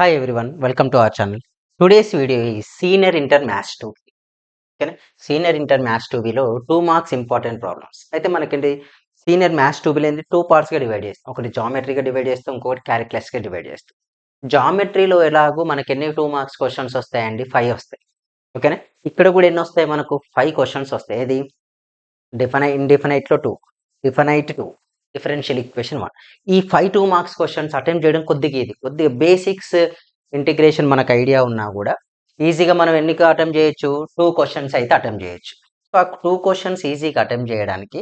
Hi everyone, welcome to our channel. Today's video is Senior Inter Maths 2. ఓకేనా senior inter maths 2లో 2 marks important problems అయితే మనకండి senior maths 2లో ఏంది 2 పార్ట్స్గా divide చేస్తాం. ఒకటి జామెట్రీగా డివైడ్ చేస్తాం, ఇంకొకటి క్యాలిక్యులస్గా డివైడ్ చేస్తాం. జామెట్రీలో ఎలాగో మనకి ఎన్ని 2 మార్క్స్ క్వశ్చన్స్ వస్తాయండి? 5 వస్తాయి. ఓకేనా, ఇక్కడ కూడా ఎన్ని వస్తాయి? మనకు 5 క్వశ్చన్స్ వస్తాయి. ఏది ఇండిఫినైట్లో 2, డిఫినైట్ 2, డిఫరెన్షియల్ ఈక్వేషన్ 1. ఈ 5 2 మార్క్స్ క్వశ్చన్స్ అటెంప్ట్ చేయడం కొద్దిగా బేసిక్స్ ఇంటిగ్రేషన్ మనకు ఐడియా ఉన్నా కూడా ఈజీగా మనం ఎన్ని అటెంప్ట్ చేయొచ్చు? 2 క్వశ్చన్స్ అయితే అటెంప్ట్ చేయొచ్చు. సో ఆ 2 క్వశ్చన్స్ ఈజీగా అటెంప్ట్ చేయడానికి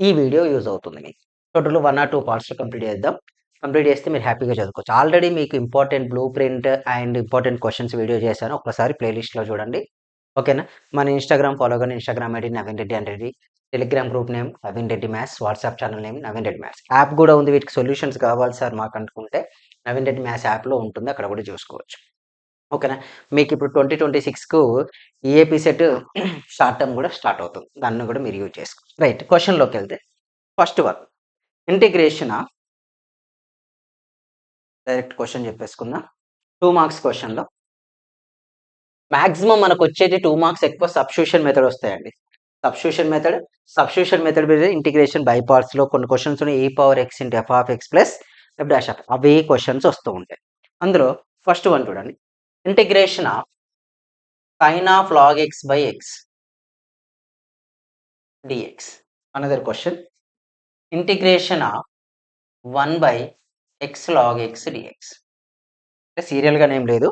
ఈ వీడియో యూజ్ అవుతుంది మీకు. టోటల్ 1 or 2 పార్ట్స్ కంప్లీట్ చేద్దాం. కంప్లీట్ చేస్తే మీరు హ్యాపీగా చదువుకోవచ్చు. ఆల్రెడీ మీకు important blue print and important questions video చేశాను, ఒకసారి ప్లేలిస్ట్లో చూడండి. ఓకేనా, మన ఇన్స్టాగ్రామ్ ఫాలో కానీ Instagram ID Naveen Reddy అండ్రెడ్డి, Telegram group name Naveen Reddy maths, WhatsApp channel name Naveen Reddy maths. App కూడా ఉంది, వీటికి సొల్యూషన్స్ కావాలి సార్ మాకు అనుకుంటే నవీన్ రెడ్డి మ్యాథ్స్ యాప్లో ఉంటుంది, అక్కడ కూడా చూసుకోవచ్చు. ఓకేనా, మీకు ఇప్పుడు 2026కు ఈఏపీ సెట్ షార్ట్ టర్మ్ కూడా స్టార్ట్ అవుతుంది, దాన్ని కూడా మీరు యూజ్ చేసుకోవచ్చు. రైట్, క్వశ్చన్లోకి వెళ్తే first one integration. Direct question చెప్పేసుకుందాం. 2 మార్క్స్ క్వశ్చన్లో మాక్సిమం మనకు వచ్చేది 2 మార్క్స్ ఎక్కువ సబ్స్టిట్యూషన్ మెథడ్ వస్తాయండి. సబ్స్టిట్యూషన్ మెథడ్ మీద ఇంటిగ్రేషన్ బై పార్ట్స్లో కొన్ని క్వశ్చన్స్ ఉన్నాయి. e⁻x × f(x) ప్లస్ f', అవే క్వశ్చన్స్ వస్తూ ఉంటాయి. అందులో ఫస్ట్ వన్ చూడండి, integration of sin of log x by x dx. Another question, integration of 1 by x log x dx. సీరియల్గా ఏం లేదు,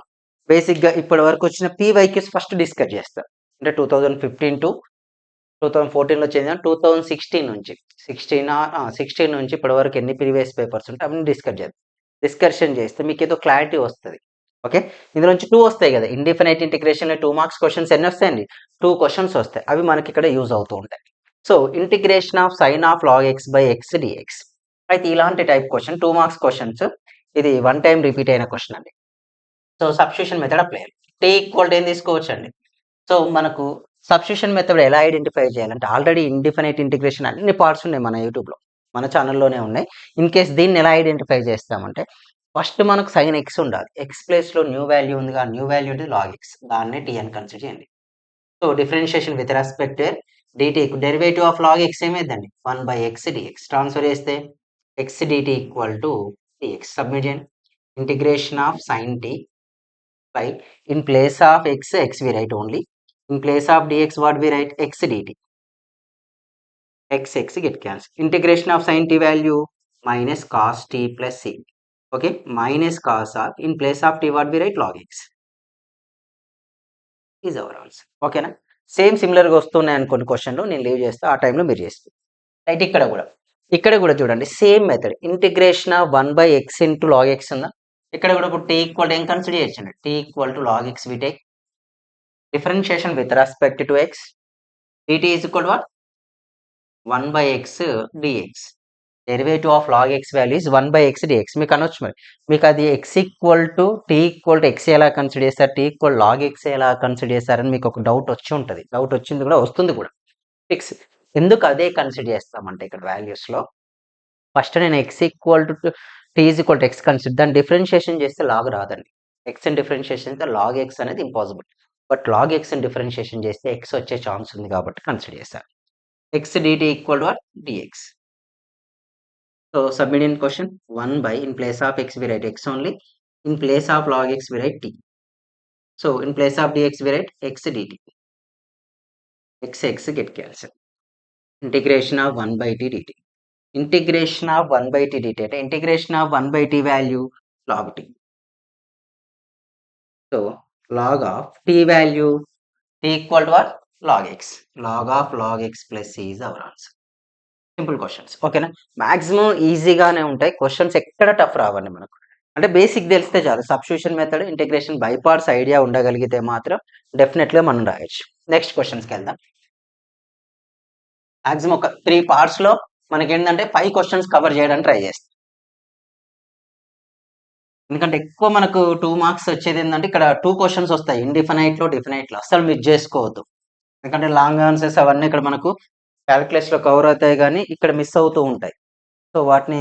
బేసిక్గా ఇప్పటి వరకు వచ్చిన పీవైక్యూస్ ఫస్ట్ డిస్కస్ చేస్తారు. అంటే 2015 టు 2014లో చేంజ్ 2016 నుంచి 16 నుంచి ఇప్పటి వరకు ఎన్ని ప్రీవియస్ పేపర్స్ ఉంటే అవన్నీ డిస్కషన్ చేస్తే మీకు ఏదో క్లారిటీ వస్తుంది. ఓకే, ఇందులో నుంచి 2 వస్తాయి కదా, ఇండిఫినైట్ ఇంటిగ్రేషన్ 2 మార్క్స్ క్వశ్చన్స్ ఎన్ని వస్తాయండి? 2 క్వశ్చన్స్ వస్తాయి, అవి మనకి ఇక్కడ యూజ్ అవుతూ ఉంటాయి. So integration of sine of log x by x dx. అయితే ఇలాంటి టైప్ క్వశ్చన్ 2 మార్క్స్ క్వశ్చన్స్, ఇది 1 టైం రిపీట్ అయిన క్వశ్చన్ అండి. సో సబ్స్టిట్యూషన్ మెథడ్ అప్లై చేయాలి. టీ ఈక్వల్ ఏం తీసుకోవచ్చు అండి? సో మనకు సబ్స్టిట్యూషన్ మెథడ్ ఎలా ఐడెంటిఫై చేయాలంటే, ఆల్రెడీ ఇండిఫినైట్ ఇంటిగ్రేషన్ అన్ని పార్ట్స్ ఉన్నాయి మన యూట్యూబ్లో, మన ఛానల్లోనే ఉన్నాయి. ఇన్ కేస్ దీన్ని ఎలా ఐడెంటిఫై చేస్తామంటే, ఫస్ట్ మనకు సైన్ ఎక్స్ ఉండాలి, ఎక్స్ ప్లేస్లో న్యూ వాల్యూ ఉంది, ఆ న్యూ వాల్యూ అంటే లాగ్ ఎక్స్, దాన్నే టీ అని కన్సిడర్ చేయండి. So differentiation with respect dt, derivative of log x ఏమైందండి? 1 by x dx. ట్రాన్స్ఫర్ చేస్తే x dt equal to dx. Submit చేయండి. Integration of sine t by, in place of x we write only, in place of dx what we write? X dt. X get cancelled. Integration of sin t value minus cos t plus c. Okay, minus cos of, in place of t what we write? Log x is our answer. Okay na, same సిమిలర్గా వస్తున్నాయి అనుకోండి క్వశ్చన్లో, నేను leave చేస్తా, ఆ టైంలో మీరు చేస్తారు. రైట్, ఇక్కడ కూడా చూడండి same method, integration of 1 by x into log x ఉందా? ఇక్కడ కూడా ఇప్పుడు t ఈక్వల్ ఏం కన్సిడర్ చేయొచ్చండి? t equal to log x we take differentiation with respect to x, dt is equal to what? 1 by x dx. Derivative of log x value is 1 by x dx. మీకు అనొచ్చు మరి, మీకు అది x equal to t equal to x ఎలా consider చేస్తారు, t equal log x ఎలా consider చేస్తారని మీకు ఒక డౌట్ వచ్చి ఉంటుంది. డౌట్ వచ్చింది కూడా, వస్తుంది కూడా. ఫిక్స్ ఎందుకు అదే కన్సిడర్ చేస్తామంటే, ఇక్కడ వాల్యూస్లో ఫస్ట్ నేను x equal to t is equal to x consider, దాన్ని డిఫరెన్షియేషన్ చేస్తే లాగ్ రాదండి. x ని డిఫరెన్షియేషన్ చేస్తే లాగ్ x అనేది ఇంపాసిబుల్, బట్ లాగ్ x ని డిఫరెన్షియేషన్ చేస్తే x వచ్చే ఛాన్స్ ఉంది కాబట్టి కన్సిడర్ చేశారు. x dt equal to dx. So submit in question 1 by, in place of x we write x only, in place of log x we write t. So in place of dx we write x dt. x get cancelled. Integration of 1 by t dt. Integration of 1 by t dt అంటే integration of 1 by t value log t. So log of t value, t equal to what? Log x. Log of log x plus c is our answer. Simple questions. ఓకేనా, maximum ఈజీగానే ఉంటాయి questions, ఎక్కడ tough రావండి మనకు. అంటే basic తెలిస్తే చాలు, substitution method, integration by parts idea ఉండగలిగితే మాత్రం డెఫినెట్గా మనం రాయొచ్చు. నెక్స్ట్ క్వశ్చన్స్కి వెళ్దాం. మాక్సిమం ఒక 3 పార్ట్స్లో మనకి ఏంటంటే 5 క్వశ్చన్స్ కవర్ చేయడానికి ట్రై చేస్తాం. ఎందుకంటే ఎక్కువ మనకు 2 మార్క్స్ వచ్చేది ఏంటంటే, ఇక్కడ 2 క్వశ్చన్స్ వస్తాయి, ఇండిఫినైట్లో డిఫినైట్లో, అస్సలు మిస్ చేసుకోవద్దు. ఎందుకంటే లాంగ్ ఆన్సర్స్ అవన్నీ ఇక్కడ మనకు క్యాలిక్యులస్లో కవర్ అవుతాయి, కానీ ఇక్కడ మిస్ అవుతూ ఉంటాయి. సో వాటిని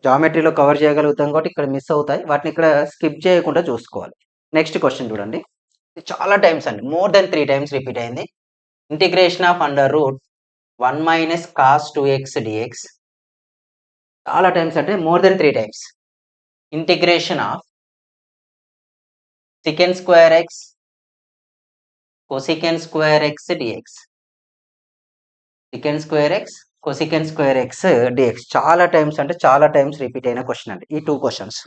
జామెట్రీలో కవర్ చేయగలుగుతాం కాబట్టి ఇక్కడ మిస్ అవుతాయి. వాటిని ఇక్కడ స్కిప్ చేయకుండా చూసుకోవాలి. నెక్స్ట్ క్వెషన్ చూడండి. ఇది చాలా టైమ్స్ అండి. మోర్ దెన్ 3 టైమ్స్ రిపీట్ అయింది. Integration of under route 1 - cos 2x dx. చాలా టైమ్స్ అంటే more than 3 times. Integration of secant square x cosecant square x dx. secant square x cosecant square x dx. చాలా times అంటే చాలా times repeat అయిన question అండి. ఈ 2 questions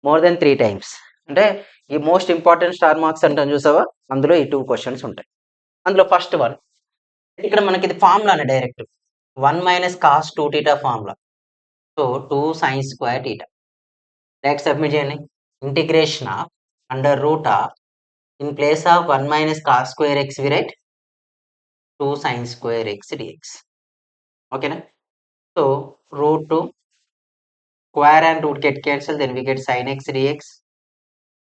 more than 3 times. అంటే ఈ మోస్ట్ ఇంపార్టెంట్ స్టార్ మార్క్స్ అంటాం చూసావా, అందులో ఈ 2 క్వశ్చన్స్ ఉంటాయి. అందులో ఫస్ట్ వన్ ఇక్కడ మనకి ఇది ఫార్ములానే direct 1 - cos 2θ formula. So 2 sin square θ. Direct submit చేయండి. Integration of under root of in place of 1 - cos square x we write 2 sin square x dx. ఓకేనా? So root 2 square and root get cancelled, then we get sin x dx.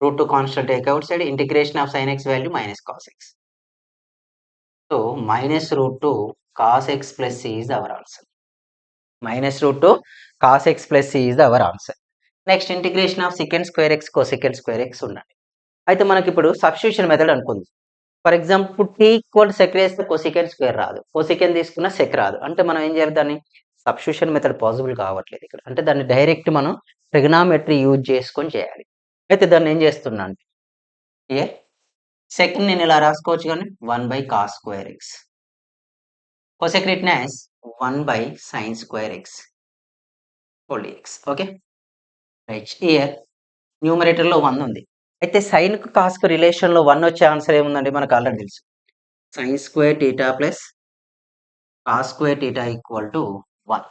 root 2 constant take outside, integration of sin x value minus cos x. So minus root 2 cos x plus c is our answer. Minus root 2 cos x plus c is our answer. Next integration of secant square x cosecant square x ఉండాలి. అయితే మనకి ఇప్పుడు substitution method అనుకుంది. For example t equal sec వేస్తే cosecant square రాదు, cosecant తీసుకున్న sec రాదు. అంటే మనం ఏం చేయాలి, దాన్ని సబ్స్టిట్యూషన్ మెథడ్ పాసిబుల్ కావట్లేదు ఇక్కడ. అంటే దాన్ని డైరెక్ట్ మనం ట్రిగనామెట్రీ యూజ్ చేసుకొని చేయాలి. అయితే దాన్ని ఏం చేస్తున్నాను, ఏ సెకండ్ నేను ఇలా రాసుకోవచ్చు కానీ 1/cos square x, cosec written as 1/sin square x whole dx. Okay right. Here న్యూమరేటర్లో 1 ఉంది. అయితే సైన్ కు కాస్ కు రిలేషన్ లో 1 వచ్చే ఆన్సర్ ఏముందండి, మనకు ఆల్రెడీ తెలుసు. sin square theta plus cos square theta equal to 1.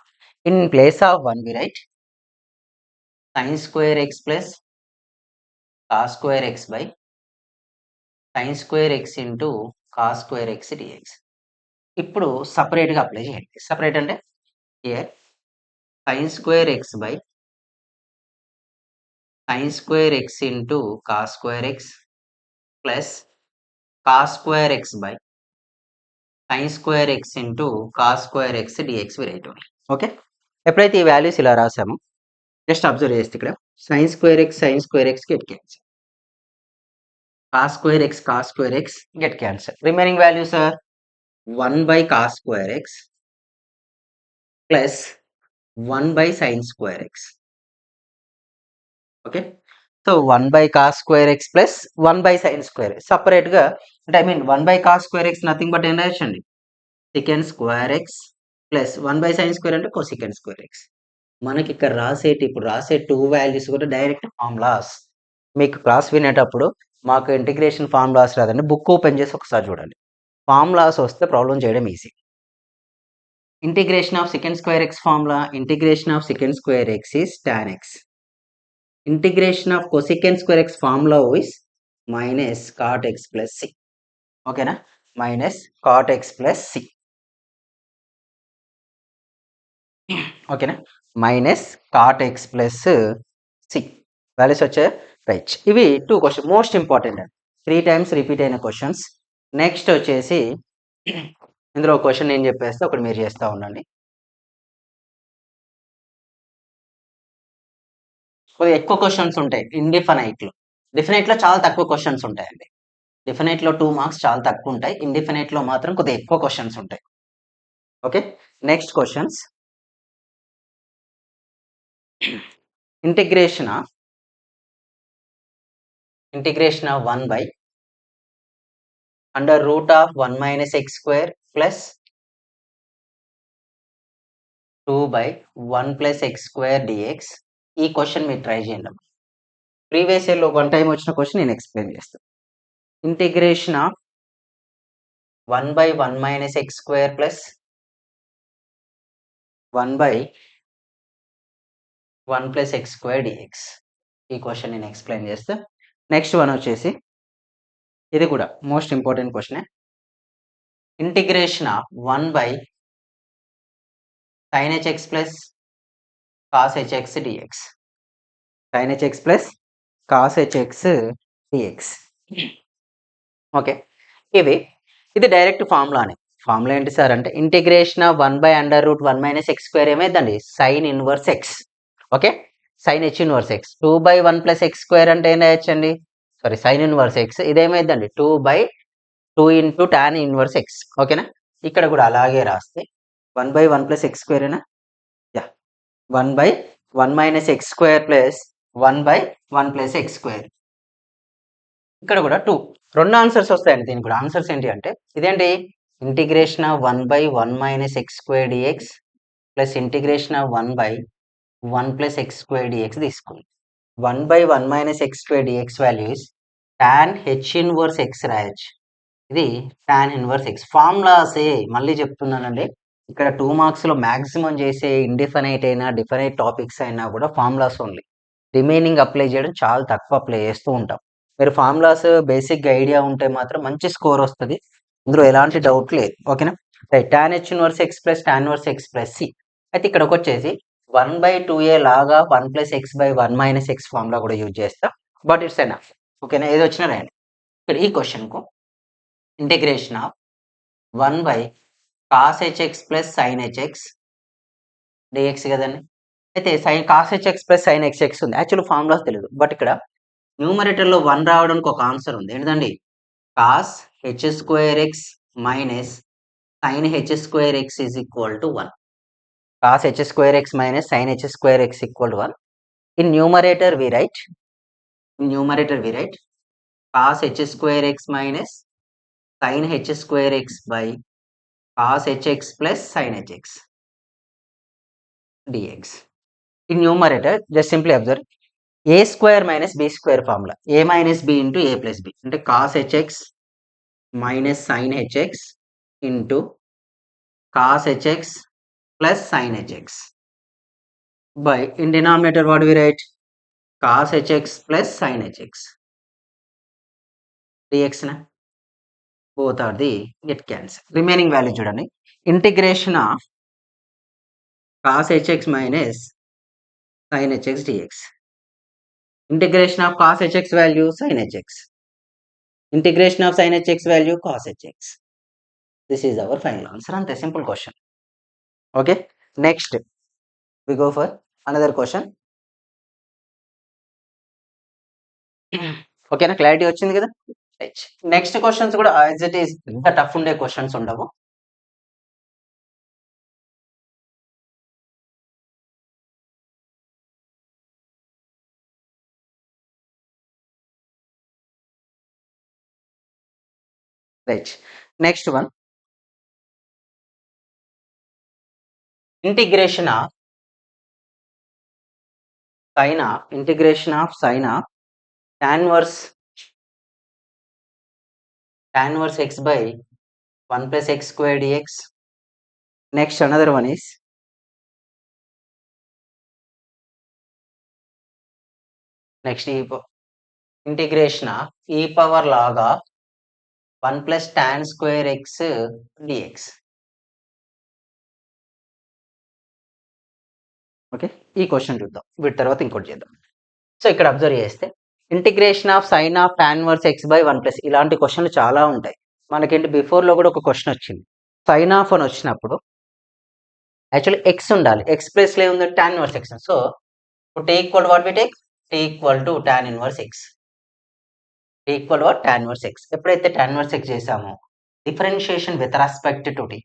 In place of 1 we write sin square x plus cos square x by sin square x into cos square x dx. ఇప్పుడు separate గా apply చేయండి. Separate అంటే here sin square x by sin square x into cos square x plus cos square x by sin square x into cos square x dx we write only. Okay, ఎప్పుడైతే ఈ values ఇలా రాసామో just observe చేస్తే ఇక్కడ sin square x get cancel, cos square x get cancel. Remaining values are 1/cos square x plus 1/sin square x. Okay, so 1/cos square x plus 1/sin square x separate గా, అంటే I mean 1/cos square x nothing but ఏం రాయొచ్చండి, secant square x plus 1/sin square అంటే cosecant square x. మనకి ఇక్కడ ఇప్పుడు రాసే 2 values కూడా direct formulas. మీకు క్లాస్ వినేటప్పుడు మాకు ఇంటిగ్రేషన్ ఫార్ములాస్ రాదండి, బుక్ ఓపెన్ చేసి ఒకసారి చూడండి. ఫార్ములాస్ వస్తే ప్రాబ్లం చేయడం easy. Integration of secant square x formula, integration of secant square x is tan x. Integration of cosecant square x formula is minus cot x plus c. ఓకేనా, minus cot x plus c. ఓకేనా, minus cot x plus c values వచ్చాయి. Right, ఇవి 2 question most important అండి, 3 times repeat అయిన questions. Next వచ్చేసి ఇందులో question నేను చెప్పేస్తే ఒకటి మీరు చేస్తూ ఉండండి. కొద్దిగా ఎక్కువ క్వశ్చన్స్ ఉంటాయి ఇండిఫినైట్లో. డిఫినైట్లో చాలా తక్కువ క్వశ్చన్స్ ఉంటాయండి. డిఫినైట్లో 2 మార్క్స్ చాలా తక్కువ ఉంటాయి, ఇండిఫినైట్లో మాత్రం కొద్దిగా ఎక్కువ క్వశ్చన్స్ ఉంటాయి. Okay, next questions. Integration of 1 by under root of 1 minus x square plus 2 by 1 plus x square dx. ఈ క్వశ్చన్ మీరు ట్రై చేయండి. ప్రీవియస్ ఇయర్లో 1 టైం వచ్చిన క్వశ్చన్ నేను ఎక్స్ప్లెయిన్ చేస్తాను. Integration of 1 by 1 minus x square plus 1 by 1 plus x square dx. ఈ question నేను explain చేస్తా. నెక్స్ట్ వన్ వచ్చేసి ఇది కూడా most important question. Integration of 1 by sin hx plus cos hx dx. sin hx plus cos hx dx. Okay, ఇది direct ఫార్ములానే. Formula ఏంటి sir అంటే integration of 1 by under root 1 minus x square ఏమైందండి, sin inverse x. Okay. Sine h inverse x 2/1 plus x square అంటే ఏం రాయొచ్చండి? Sorry, sine inverse x ఇదేమైందండి 2/2 into tan inverse x. ఓకేనా? ఇక్కడ కూడా అలాగే రాస్తే 1/1 ప్లస్ ఎక్స్ స్క్వేరేనా? Yeah, 1/1 minus x square plus 1/1 plus x square. ఇక్కడ కూడా 2 రెండు ఆన్సర్స్ వస్తాయండి. దీనికి కూడా ఆన్సర్స్ ఏంటి అంటే ఇదేంటి integration of 1/1 minus x square dx plus integration of 1/1 plus x square dx తీసుకుంది. 1/1 minus x square dx values tan h inverse x రాయొచ్చు. ఇది టాన్ ఇన్వర్స్ ఎక్స్ ఫార్ములాసే. మళ్ళీ చెప్తున్నానండి, ఇక్కడ 2 మార్క్స్లో మ్యాక్సిమం చేసే ఇండిఫైనైట్ అయినా డిఫైనైట్ టాపిక్స్ అయినా కూడా ఫార్ములాస్ ఓన్లీ. రిమైనింగ్ అప్లై చేయడం చాలా తక్కువ అప్లై చేస్తూ ఉంటాం. మీరు ఫార్ములాస్ బేసిక్గా ఐడియా ఉంటే మాత్రం మంచి స్కోర్ వస్తుంది. ఇందులో ఎలాంటి డౌట్ లేదు. ఓకేనా? Right. Tan h inverse x plus tan inverse x plus c. అయితే ఇక్కడికి వచ్చేసి 1/2a లాగా 1 plus x by 1 minus x formula కూడా యూజ్ చేస్తా. But it's enough. ఓకేనా? ఏది వచ్చినా రాయండి. ఇక్కడ ఈ క్వశ్చన్కు integration of 1 cos hx plus sine hx dx కదండి. అయితే sine cos hx plus sine hx ఉంది. యాక్చువల్ ఫార్ములాస్ తెలియదు. బట్ ఇక్కడ న్యూమరేటర్లో 1 రావడానికి ఒక ఆన్సర్ ఉంది. ఏంటండి? cos h square x minus sin h square x is equal to 1. cos h square x minus sin h square x equal to 1. In numerator we write cos h square x minus sin h square x by cos hx plus sin hx dx. In numerator, just simply observe a square minus b square formula. A minus b into a plus b. అంటే cos hx minus sin hx into cos hx plus sin hx by in denominator what we write? Cos hx plus sin hx dx na. Both are the get cancel. Remaining value చూడండి. Integration of cos hx minus sin hx dx. Integration of cos hx value sin hx. Integration of sin hx value cos hx. This is our final answer on the simple question. Okay. Next, we go for another question. Okay, na clarity వచ్చింది కదా? Right. Next questions కూడా as it is ఇంత tough ఉండే questions ఉండవు. Right. Next one. Integration of sin of tan inverse x by 1 plus x square dx. Next, another one is integration of e power log of 1 plus tan square x dx. Okay, ఈ question చూద్దాం. వీటి తర్వాత ఇంకోటి చేద్దాం. So ఇక్కడ observe చేస్తే integration of sine of tan inverse x by 1 plus ఇలాంటి క్వశ్చన్లు చాలా ఉంటాయి. మనకేంటి బిఫోర్లో కూడా ఒక క్వశ్చన్ వచ్చింది. సైన్ ఆఫ్ అని వచ్చినప్పుడు యాక్చువల్లీ ఎక్స్ ఉండాలి. ఎక్స్ ప్లేస్లో ఏముంది? Tan inverse x. So t equal what we take? T equal to tan inverse x. T equal what? Tan inverse x. ఎప్పుడైతే టాన్ ఇన్వర్స్ ఎక్స్ చేసామో differentiation with respect to t.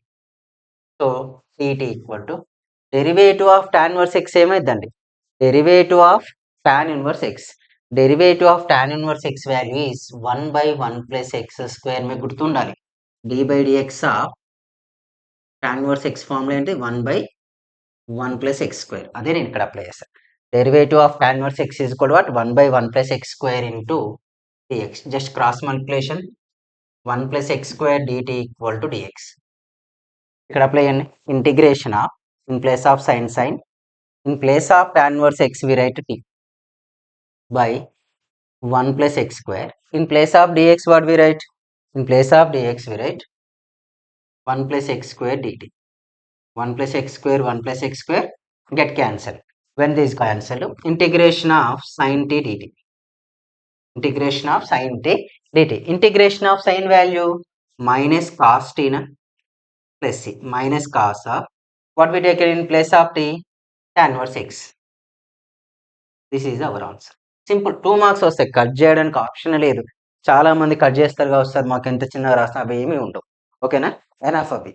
So t equal to derivative of tan inverse x ఏమైందండి? Derivative of tan inverse x. Derivative of tan inverse x value is 1/1 plus x square. మీకు గుర్తుండాలి, d by dx of tan inverse X formula ఏంటి? 1/1 plus x square. అదే నేను ఇక్కడ apply చేస్తాను. Derivative of tan inverse X is equal to what? 1/1 plus x square into dx. Just cross multiplication 1 plus x square dt equal to dx. ఇక్కడ apply చేయండి. Integration of in place of sine in place of tan inverse x we write t by 1 plus x square. In place of dx what we write? In place of dx we write 1 plus x square dt. 1 plus x square 1 plus x square get cancelled. When this cancelled, integration of sin t dt. Integration of sin t dt. Integration of sin value minus cos t na plus c minus cos of what we take in place of t? Tan inverse x. This is our answer. Simple 2 marks వస్తాయి. Cut చేయడానికి option లేదు. చాలా మంది cut చేస్తారు వస్తారు మాకు ఎంత చిన్నగా రాసినా అవి ఏమీ ఉండవు. ఓకేనా? ఎనఫ్ అవి.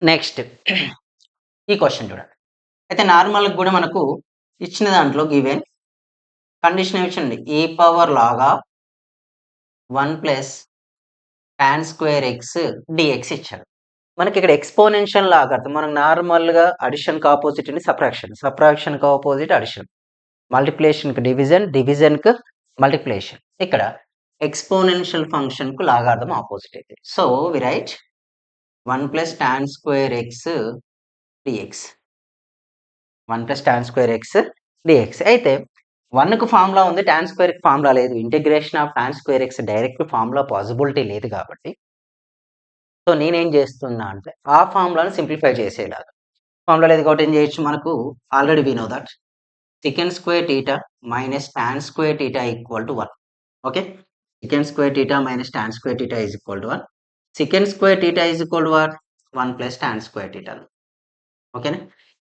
నెక్స్ట్ ఈ క్వశ్చన్ చూడండి. అయితే నార్మల్‌గా కూడా మనకు ఇచ్చిన దాంట్లో గివెన్ కండిషన్ ఇచ్చింది. ఏ పవర్ లాగా 1 plus tan square x dx ఇచ్చాడు. మనకి ఇక్కడ ఎక్స్పోనెన్షియల్ లాగా అర్థం. మనకు నార్మల్‌గా అడిషన్‌కి ఆపోజిట్ ఏంటి సబ్ట్రాక్షన్. సబ్ట్రాక్షన్‌కి ఆపోజిట్ అడిషన్. మల్టిప్లికేషన్‌కి డివిజన్, డివిజన్‌కి మల్టిప్లికేషన్. ఇక్కడ ఎక్స్పోనెన్షియల్ ఫంక్షన్‌కు లాగార్థం ఆపోజిట్ అయితే. So we write 1 plus tan square x dx. 1 plus tan square x dx. అయితే 1కు ఫార్ములా ఉంది. టాన్ స్క్వేర్‌కి ఫార్ములా లేదు. Integration of tan square x direct formula possibility లేదు కాబట్టి సో నేనేం చేస్తున్నా అంటే ఆ ఫార్ములాను సింప్లిఫై చేసేలాగా. ఫార్ములా లేదు కాబట్టి ఏం చేయొచ్చు మనకు already we know that secant square theta minus tan square theta equal to 1. Okay. Secant square theta minus tan square theta is equal to 1. Secant square theta is equal to what? 1 plus tan square theta. Okay.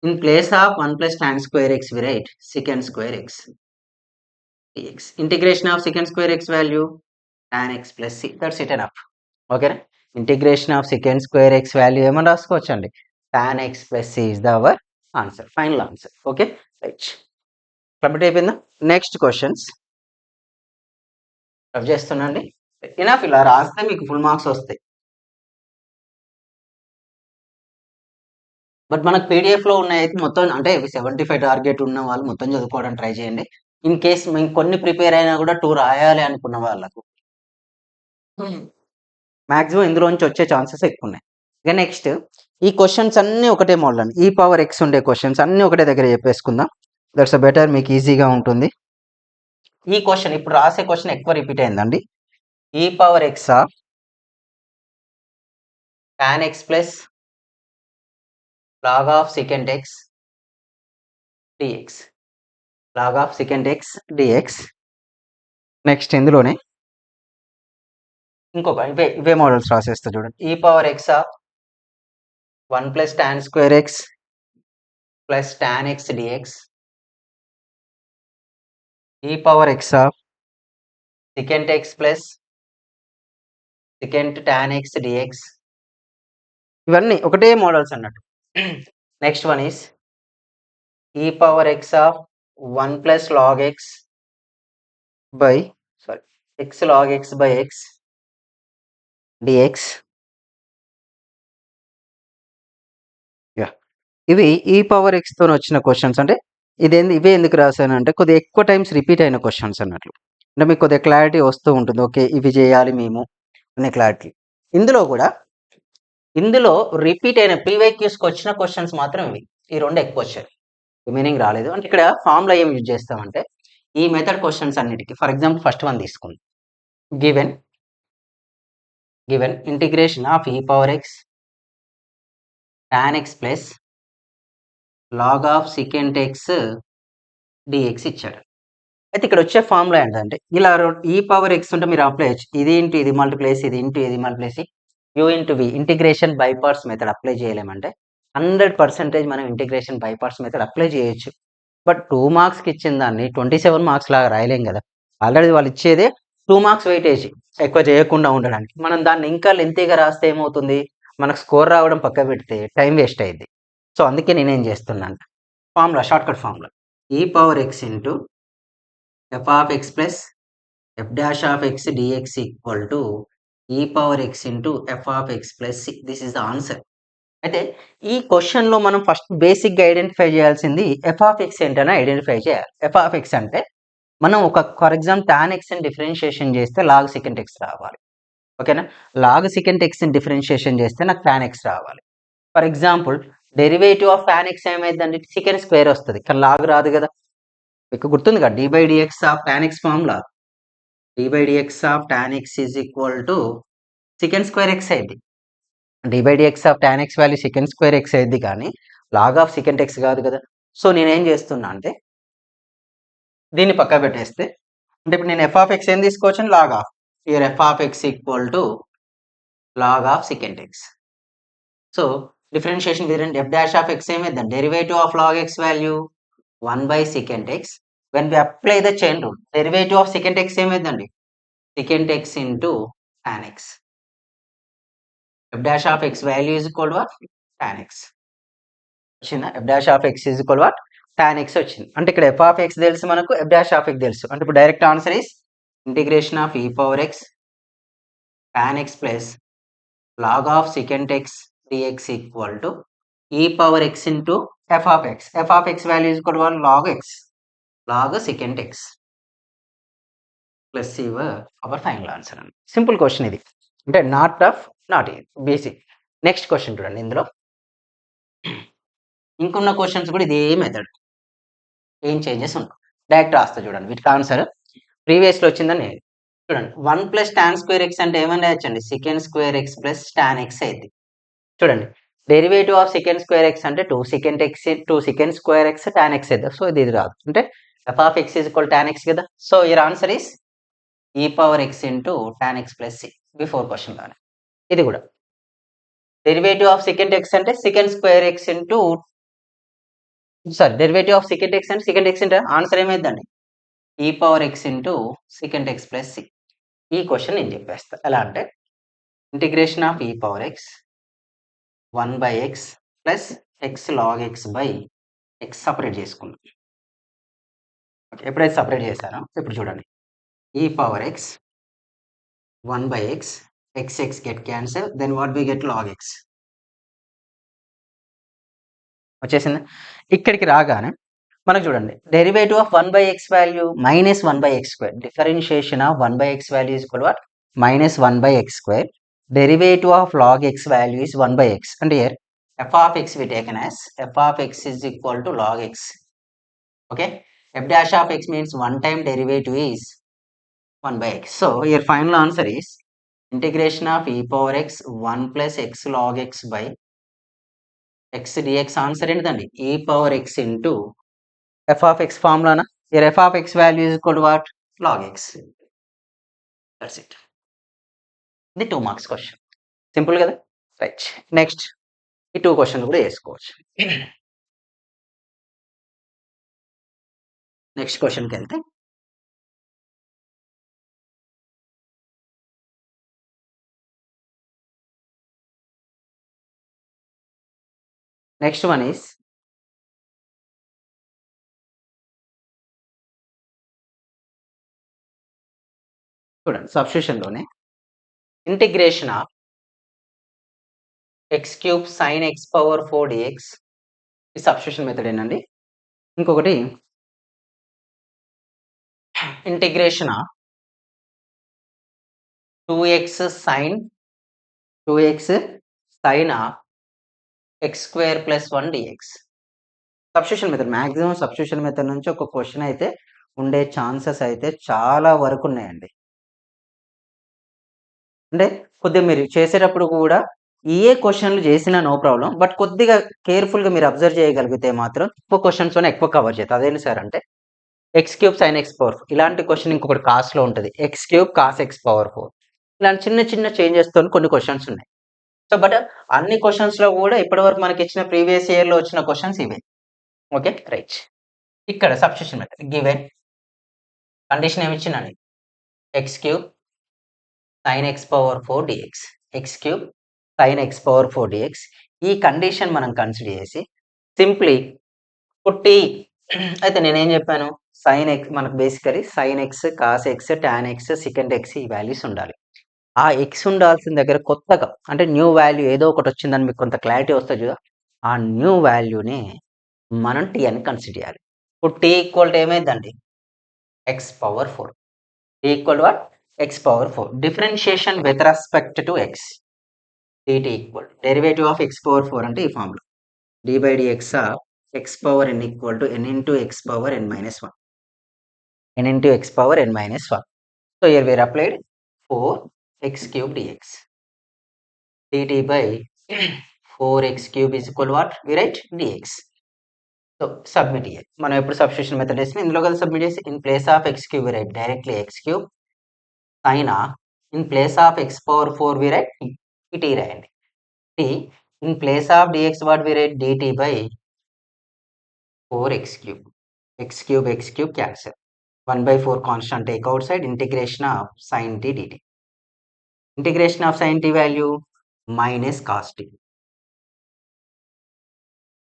In place of 1 plus tan square x, we write secant square x dx. Integration of secant square x value tan x plus c. That's it enough. Okay. Integration of secant square x value ఏమని రాసుకోవచ్చండి tan x plus c is the our answer. Final answer. Okay. Right. Complete అయిపోయిందా? Next questions rough చేస్తున్నాండి. Enough ఇలా రాస్తే మీకు full marks వస్తాయి. But మనకు పీడిఎఫ్లో ఉన్నాయైతే మొత్తం అంటే 75 టార్గెట్ ఉన్న వాళ్ళు మొత్తం చదువుకోవడానికి ట్రై చేయండి. ఇన్ కేస్ మేము కొన్ని ప్రిపేర్ అయినా కూడా 2 రాయాలి అనుకున్న వాళ్ళకు మాక్సిమం ఇందులో నుంచి వచ్చే ఛాన్సెస్ ఎక్కువ ఉన్నాయి. ఇక నెక్స్ట్ ఈ క్వశ్చన్స్ అన్నీ ఒకటే మోడల్ అండి. ఈ పవర్ ఎక్స్ ఉండే క్వశ్చన్స్ అన్నీ ఒకటే దగ్గర చెప్పేసుకుందాం. దట్స్ బెటర్, మీకు ఈజీగా ఉంటుంది. ఈ క్వశ్చన్ ఇప్పుడు రాసే క్వశ్చన్ ఎక్కువ రిపీట్ అయిందండి. ఈ power x of tan x plus log of secant x dx. log of secant x dx. Next ఇందులోనే ఇంకొక ఇవే మోడల్స్ రాసేస్తా చూడండి. E power x of 1 plus tan square x plus tan x dx. E power x of secant x plus secant tan x dx. ఇవన్నీ ఒకటే models అన్నట్టు. Next one is e power x of 1 plus log x by x log x by x dx. ఇవి ఈ power X తో వచ్చిన questions. అంటే ఇవే ఎందుకు రాశాను అంటే కొద్దిగా ఎక్కువ టైమ్స్ రిపీట్ అయిన క్వశ్చన్స్ అన్నట్లు. అంటే మీకు కొద్దిగా క్లారిటీ వస్తూ ఉంటుంది. ఓకే ఇవి చేయాలి మేము అనే క్లారిటీ. ఇందులో రిపీట్ అయిన ప్రీవియస్కి వచ్చిన క్వశ్చన్స్ మాత్రం ఇవి. ఈ రెండు ఎక్కువ వచ్చాయి, రిమైనింగ్ రాలేదు. అంటే ఇక్కడ ఫార్ములా ఏం యూజ్ చేస్తామంటే ఈ మెథడ్ క్వశ్చన్స్ అన్నిటికీ. ఫర్ ఎగ్జాంపుల్ ఫస్ట్ వన్ తీసుకుందాం. Given integration of e power X tan x plus log of secant x dx ఇచ్చాడు. అయితే ఇక్కడ వచ్చే ఫార్ములా ఏంటంటే ఇలా ఈ పవర్ ఎక్స్ ఉంటే మీరు అప్లై చేయొచ్చు. ఇది ఇంటూ ఇది మల్టిప్లేస్, ఇది ఇంటూ ఇది multiplies, u into v. Integration by parts method apply చేయలేమంటే 100% మనం integration by parts method apply చేయొచ్చు. బట్ 2 మార్క్స్కి ఇచ్చిన దాన్ని 27 మార్క్స్ లాగా రాయలేం కదా. ఆల్రెడీ వాళ్ళు ఇచ్చేదే 2 మార్క్స్ వెయిటేజ్ ఎక్కువ చేయకుండా ఉండడానికి. మనం దాన్ని ఇంకా లెంతీగా రాస్తే ఏమవుతుంది, మనకు స్కోర్ రావడం పక్క పెడితే టైం వేస్ట్ అయ్యింది. సో అందుకే నేనేం చేస్తున్నాను formula, shortcut formula e power x into f of x plus f dash of x dx equal to e power x into f of x plus c. This is the answer. అయితే ఈ క్వశ్చన్లో మనం first బేసిక్గా identify చేయాల్సింది f of x ఏంటనే identify చేయాలి. F of x అంటే మనం ఒక ఫర్ ఎగ్జాంపుల్ టాన్ ఎక్స్ని డిఫరెన్షియేషన్ చేస్తే లాగ్ సెకంట్ ఎక్స్ రావాలి. ఓకేనా, లాగ్ సెకంట్ ఎక్స్ని డిఫరెన్షియేషన్ చేస్తే నాకు టాన్ ఎక్స్ రావాలి. For example derivative of tan x ఏమైందంటే సెకండ్ స్క్వేర్ వస్తుంది, కానీ లాగ్ రాదు కదా. మీకు గుర్తుంది కదా d by dx of tan x formula, d by dx of tan x is equal to secant square x అయింది. D by dx of tan x value secant square x అయింది, కానీ లాగ్ ఆఫ్ సెకండ్ ఎక్స్ కాదు కదా. So నేనేం చేస్తున్నా అంటే దీన్ని పక్క పెట్టేస్తే, అంటే ఇప్పుడు నేను ఎఫ్ ఆఫ్ ఎక్స్ ఏం తీసుకోవచ్చు, log of, here f of x equal to log of secant x. So differentiation f dash of x ఏమైందండి, derivative of log x value 1 by secant x when we apply the chain rule, derivative of secant x ఏమైందండి, secant x into tan x. F dash of x value is equal to what? Tan x. వచ్చిందా? F dash of x is equal to what? Tan x వచ్చింది. అంటే ఇక్కడ f of x తెలుసు మనకు, f dash of x తెలుసు. అంటే ఇప్పుడు direct answer is integration of e power x tan x plus log of secant x dx equal to e power x into f of x. F of x value is equal to what? Log x. Log secant x. Plus hour final answer అండి. Simple question ఇది, అంటే not tough, not easy, basic. Next question చూడండి, ఇందులో ఇంకున్న questions కూడా ఇదే method, ఏం changes ఉండవు. Direct రాస్తా చూడండి, వీటికి ఆన్సర్ ప్రీవియస్లో వచ్చిందని. చూడండి 1 ప్లస్ టాన్ స్క్వేర్ ఎక్స్ అంటే ఏమని రాయొచ్చండి, secant square x plus tan x అయింది. చూడండి derivative of second square x అంటే 2 secant x 2 secant square x tan x అవుతుంది. సో ఇది రాదు, అంటే f of x is equal tan x కదా. So here answer is e power x into tan x plus c. Before question లానే ఇది కూడా derivative of secant x అంటే secant square x into, sorry derivative of secant x అంటే second x అంటే answer ఏమైందండి, e power x into secant x plus c. ఈ question నేను చెప్పేస్తా ఎలా అంటే, integration of e power x 1 by x plus x log x by x separate చేసుకున్నాం. Okay, ఎప్పుడైతే సపరేట్ చేశానో ఇప్పుడు చూడండి, e power x 1 by x, x get cancel, then what we get log x. వచ్చేసింది. ఇక్కడికి రాగానే మనకు చూడండి derivative of 1 by x value minus 1 by x square, differentiation of 1 by x value is equal to what, minus 1 by x square. Derivative of log x value is 1 by x. అంటే here f of x we taken as f of x is equal to log x. Okay, f dash of x means one time derivative is 1 by x. So your final answer is integration of e power x 1 plus x log x by x dx. Answer ఏంటండి, e power x into f of x ఫార్ములానా. here f of x value is equal to what, log x. that's it. ఇది 2 marks question, simple కదా. Right, next ఈ 2 question కూడా వేసుకోవచ్చు. Next క్వశ్చన్కి వెళ్తే, next one is చూడండి సబ్స్టిట్యూషన్లోనే integration of x cube sine x power 4 dx, ఈ సబ్స్టిట్యూషన్ మెథడ్ ఏంటండి. ఇంకొకటి integration of 2x sine of x square plus 1 dx. Substitution method, maximum substitution method నుంచి ఒక క్వశ్చన్ అయితే ఉండే ఛాన్సెస్ అయితే చాలా వరకు ఉన్నాయండి. అంటే కొద్దిగా మీరు చేసేటప్పుడు కూడా ఏ క్వశ్చన్లు చేసినా నో ప్రాబ్లం, బట్ కొద్దిగా కేర్ఫుల్గా మీరు అబ్జర్వ్ చేయగలిగితే మాత్రం ఎక్కువ క్వశ్చన్స్తోనే ఎక్కువ కవర్ చేస్తారు. అదేంటి సార్ అంటే X cube sine x power 4, ఇలాంటి క్వశ్చన్ ఇంకొకటి కాస్ట్లో ఉంటుంది, X cube cos X power 4. ఇలాంటి చిన్న చిన్న చేంజెస్తో కొన్ని క్వశ్చన్స్ ఉన్నాయి. సో బట్ అన్ని క్వశ్చన్స్లో కూడా ఇప్పటివరకు మనకి ఇచ్చిన ప్రీవియస్ ఇయర్లో వచ్చిన క్వశ్చన్స్ ఇవే. ఓకే రైట్, ఇక్కడ సబ్స్టిట్యూషన్ మెథడ్ గివెన్ కండిషన్ ఏమి ఇచ్చిందండి, x cube sine x power 4 dx, x cube sine x power 4 dx. ఈ కండిషన్ మనం కన్సిడర్ చేసి సింప్లీ పుట్టి, అయితే నేనేం చెప్పాను, సైన్ ఎక్స్ మనకు basically sine x cos x tan x secant x ఈ వాల్యూస్ ఉండాలి. ఆ ఎక్స్ ఉండాల్సిన దగ్గర కొత్తగా అంటే న్యూ వాల్యూ ఏదో ఒకటి వచ్చిందని మీకు కొంత క్లారిటీ వస్తుంది కదా, ఆ న్యూ వాల్యూని మనం టీ అని కన్సిడర్ చేయాలి. ఇప్పుడు టీ ఈక్వల్ టు ఏమైందండి, x power 4, t equal to what, x power 4. Differentiation with respect to x, dt equal derivative of x power 4 అంటే ఈ ఫార్ములా d by dx ఆఫ్ x power n equal to n into x power n minus 1, n into x power n minus 1. So here we are applied 4x cube dx, dt by 4x cube is equal to what, we write dx. So submit here, మనం ఎప్పుడు substitution method వేసి ఇందులో కదా submit చేసి, in place of x cube we write directly x cube sin of, in place of x power 4 we write t రాయండి, t in place of dx what we write dt by 4x cube. x cube cancel. 1/4 constant take outside, integration of sin t dt. Integration of sin t value minus cos t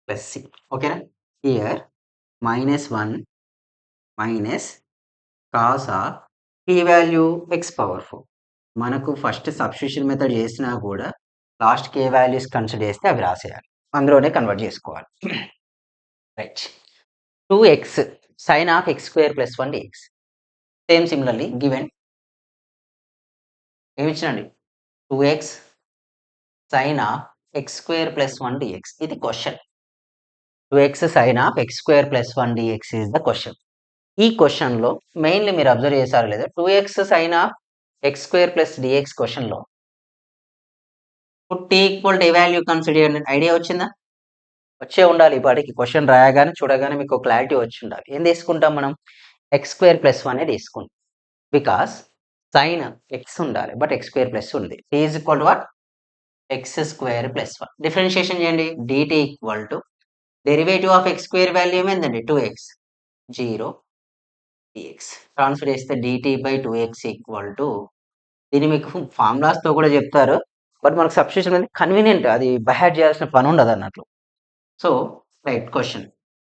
plus c. Okay, here -1 minus cos of t value x power 4. మనకు first substitution method చేసినా కూడా లాస్ట్కి ఏ values consider చేస్తే అవి రాసేయాలి, అందులోనే convert చేసుకోవాలి. Right, 2x sin of x² + 1 dx. Same similarly given ఏమి ఇచ్చినండి 2x sin of x² + 1 dx. ఇది question. 2x sin of x² + 1 dx is the question. ఈ క్వశ్చన్లో మెయిన్లీ మీరు అబ్జర్వ్ చేశారు లేదా, 2x sin of x² + dx క్వశ్చన్లో t equal to A value consider చేయండి. Idea వచ్చిందా? వచ్చే ఉండాలి. ఇప్పటికి క్వశ్చన్ రాయగానే చూడగానే మీకు క్లారిటీ వచ్చి ఉండాలి. ఏం తీసుకుంటాం మనం? x² + 1 తీసుకుంటాం. బికాస్ సైన్ x ఉండాలి, బట్ x² ప్లస్ ఉంది. t is equal to what? x² + 1. Differentiation చేయండి. dt equal to derivative of x² value ఏమైందండి? 2x 0 dx. ట్రాన్స్ఫర్ చేస్తే dt/2x ఈక్వల్ టు, దీన్ని మీకు ఫార్ములాస్తో కూడా చెప్తారు, బట్ మనకు సబ్స్టిట్యూషన్ అనేది కన్వీనియంట్, అది బైహార్ట్ చేయాల్సిన పని ఉండదు అన్నట్లు. సో రైట్, క్వశ్చన్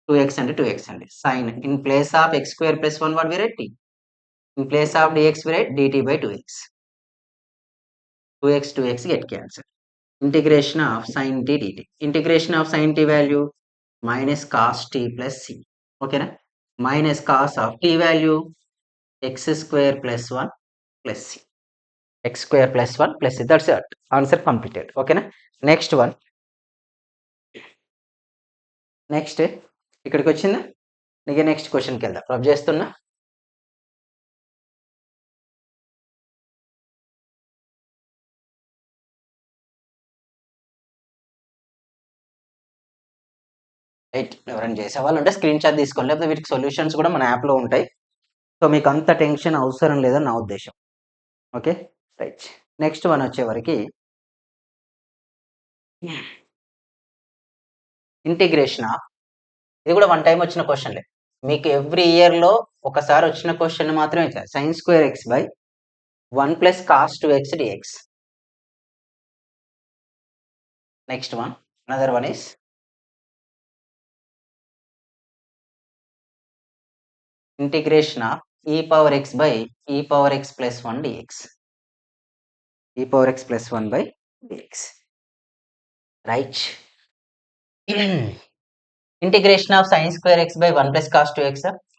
2x అంటే 2x అండి. Sine in place of x² + 1 what we write? t. In place of dx we write dt/2x. 2x get cancelled. Integration of sin t dt. Integration of sin t value minus cos t plus c. Okay na? Minus cos of t value x² + 1 plus c. x² + 1 plus c. That's it. Answer completed. Okay na? Next one. Next ఇక్కడికి వచ్చిందా? నీకు next క్వశ్చన్కి వెళ్దాం. Rub చేస్తున్నా. Right, ఎవరైనా చేసే వాళ్ళు ఉంటే స్క్రీన్ షాట్ తీసుకోండి, లేకపోతే వీటికి సొల్యూషన్స్ కూడా మన యాప్లో ఉంటాయి. సో మీకు అంత టెన్షన్ అవసరం లేదని నా ఉద్దేశం. ఓకే రైట్, నెక్స్ట్ వన్ వచ్చేవరకు ఇంటిగ్రేషన్. ఇది కూడా వన్ టైం వచ్చిన క్వశ్చన్లే. మీకు ఎవ్రీ ఇయర్లో ఒకసారి వచ్చిన క్వశ్చన్ మాత్రమే ఇచ్చారు. sin² x/1 + cos 2x dx. Next one, another one is integration of e⁻x/e⁻x + 1 dx. e⁻x + 1 dx. Right. Integration of sin² x/1 + cos 2x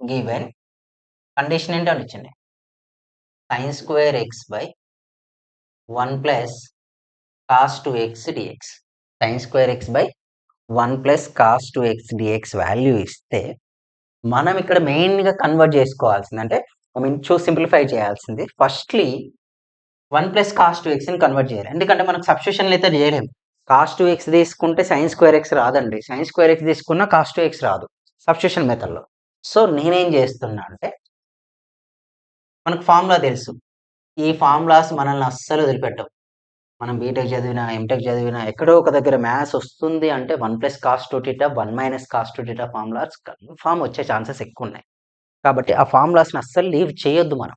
given. Condition ఏంటో ఇచ్చింది, sin² x/1 + cos 2x dx. sin² x/1 + cos 2x dx value ఇస్తే మనం ఇక్కడ మెయిన్గా convert చేసుకోవాల్సింది, అంటే simplify చేయాల్సింది. Firstly 1 + cos 2x ని కన్వర్ట్ చేయాలి, ఎందుకంటే మనకు సబ్స్టిట్యూషన్లు అయితే చేయలేము. cos 2x తీసుకుంటే sin² x రాదండి, sin² x తీసుకున్నా cos 2x రాదు సబ్స్టిట్యూషన్ మెథడ్లో. సో నేనేం చేస్తున్నా అంటే, మనకు ఫార్ములా తెలుసు, ఈ ఫార్ములాస్ మనల్ని అస్సలు వదిలిపెట్టవు. మనం బీటెక్ చదివినా, ఎంటెక్ చదివినా, ఎక్కడో ఒక దగ్గర మ్యాథ్స్ వస్తుంది అంటే 1 + cos 2θ 1 - cos 2θ ఫార్ములాస్ కన్ఫామ్ వచ్చే ఛాన్సెస్ ఎక్కువ ఉన్నాయి. కాబట్టి ఆ ఫార్ములాస్ని అస్సలు లీవ్ చేయొద్దు మనం.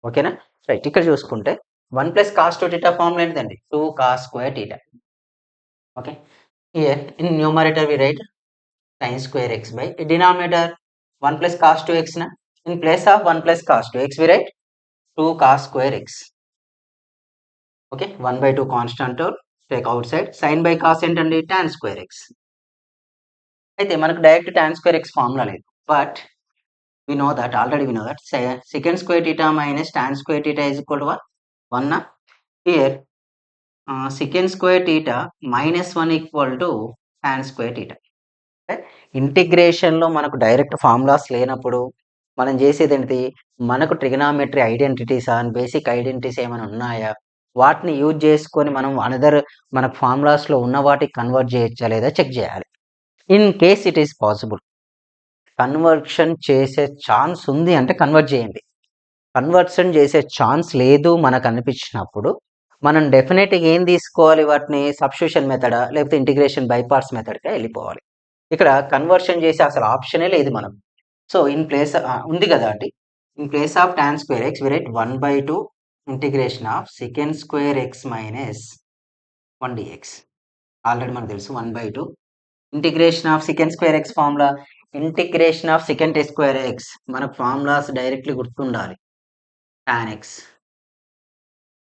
ఓకేనా? రైట్, ఇక్కడ చూసుకుంటే 1 + cos 2θ ఫార్ములా ఏంటిదండి? 2 cos² θ. Okay, here in numerator we write sin² x by denominator 1 + cos 2x na. In place of 1 + cos 2x we write 2 cos² x. Okay, 1/2 constant take outside. Sin by cos ఏంటండి? tan² x. అయితే మనకు direct tan² x formula లేదు, but we know that sec² θ minus tan² θ is equal to what? 1 na. Here sec² θ minus 1 equal to tan² θ. ఇంటిగ్రేషన్లో మనకు direct formulas లేనప్పుడు మనం చేసేది ఏంటి? మనకు trigonometry identities and basic identities ఏమైనా ఉన్నాయా, వాటిని యూజ్ చేసుకొని మనం అనదర్ మనకు ఫార్ములాస్లో ఉన్న వాటికి కన్వర్ట్ చేయొచ్చా లేదా చెక్ చేయాలి. In case it is possible, conversion చేసే ఛాన్స్ ఉంది అంటే కన్వర్ట్ చేయండి. కన్వర్షన్ చేసే ఛాన్స్ లేదు మనకు అనిపించినప్పుడు మనం డెఫినెట్గా ఏం తీసుకోవాలి? వాటిని సబ్స్టిట్యూషన్ మెథడా లేకపోతే ఇంటిగ్రేషన్ బై పార్ట్స్ మెథడ్గా వెళ్ళిపోవాలి. ఇక్కడ కన్వర్షన్ చేసే అసలు ఆప్షనే లేదు మనం. సో ఇన్ ప్లేస్ ఉంది కదా అండి. In place of tan square x we write 1/2 integration of second square x minus 1 dx. Already మనకు తెలుసు 1/2 integration of second square x formula integration of second square x మనకు ఫార్ములాస్ డైరెక్ట్లీ గుర్తుండాలి. tan x